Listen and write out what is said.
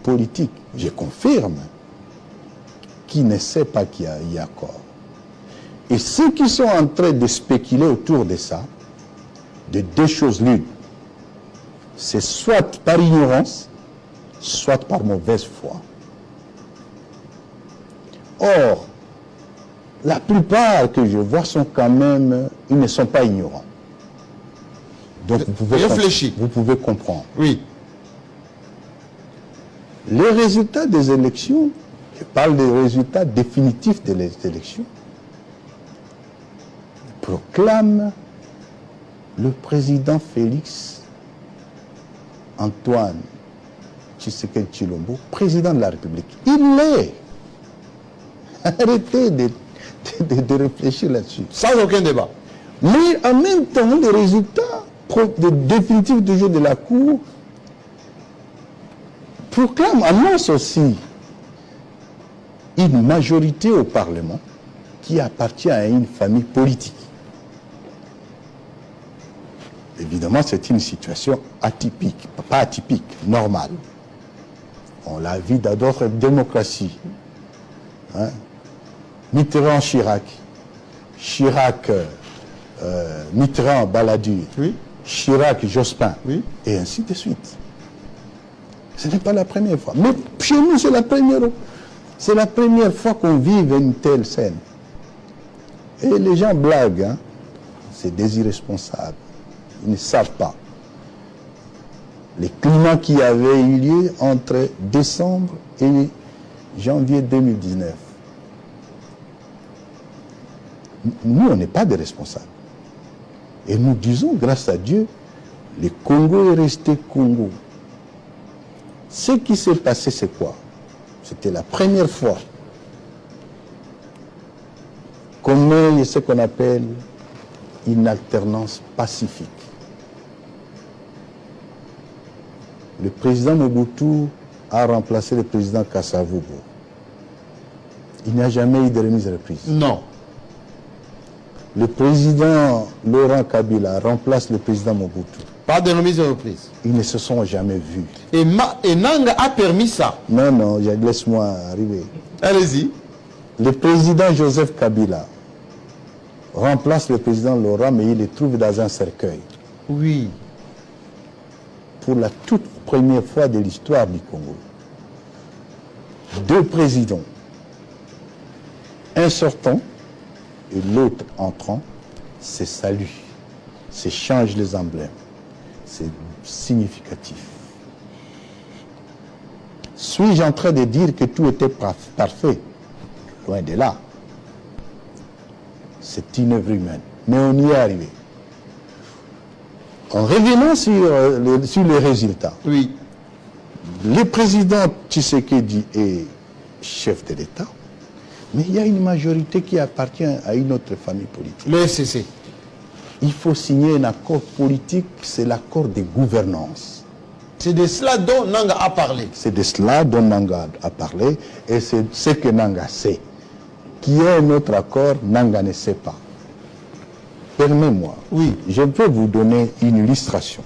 politique, je confirme, qui ne sait pas qu'il y a accord. Et ceux qui sont en train de spéculer autour de ça, de deux choses l'une, c'est soit par ignorance, soit par mauvaise foi. Or, la plupart que je vois sont quand même, ils ne sont pas ignorants. Donc vous pouvez comprendre. Oui. Les résultats des élections, je parle des résultats définitifs des élections, proclament le président Félix Antoine Tshisekedi Tshilombo président de la République. Il l'est. Arrêtez de réfléchir là-dessus. Sans aucun débat. Mais en même temps, les résultats définitifs du jeu de la Cour proclament, annoncent aussi une majorité au Parlement qui appartient à une famille politique. Évidemment, c'est une situation atypique, pas atypique, normale. On l'a vu dans d'autres démocraties. Hein? Mitterrand, Chirac. Chirac, Mitterrand, Balladur. Oui. Chirac, Jospin. Oui. Et ainsi de suite. Ce n'est pas la première fois. Mais chez nous, c'est la première fois qu'on vive une telle scène. Et les gens blaguent. Hein? C'est des irresponsables. Ils ne savent pas. Les climats qui avaient eu lieu entre décembre et janvier 2019. Nous, on n'est pas des responsables. Et nous disons, grâce à Dieu, le Congo est resté Congo. Ce qui s'est passé, c'est quoi? C'était la première fois qu'on met ce qu'on appelle une alternance pacifique. Le président Mobutu a remplacé le président Kasavubu. Il n'y a jamais eu de remise-reprise. Non. Le président Laurent Kabila remplace le président Mobutu. Pas de remise-reprise. Ils ne se sont jamais vus. Et Nanga a permis ça. Non, non, laisse-moi arriver. Allez-y. Le président Joseph Kabila remplace le président Laurent, mais il le trouve dans un cercueil. Oui. Pour la toute première fois de l'histoire du Congo. Deux présidents, un sortant et l'autre entrant, se saluent, s'échangent les emblèmes. C'est significatif. Suis-je en train de dire que tout était parfait? Loin de là. C'est une œuvre humaine. Mais on y est arrivé. En revenant sur les résultats, oui. Le président Tshisekedi est chef de l'État, mais il y a une majorité qui appartient à une autre famille politique. Le FCC. Il faut signer un accord politique, c'est l'accord de gouvernance. C'est de cela dont Nanga a parlé. C'est de cela dont Nanga a parlé, et c'est ce que Nanga sait. Qu'il y ait un autre accord, Nanga ne sait pas. Permets-moi, oui. Je peux vous donner une illustration.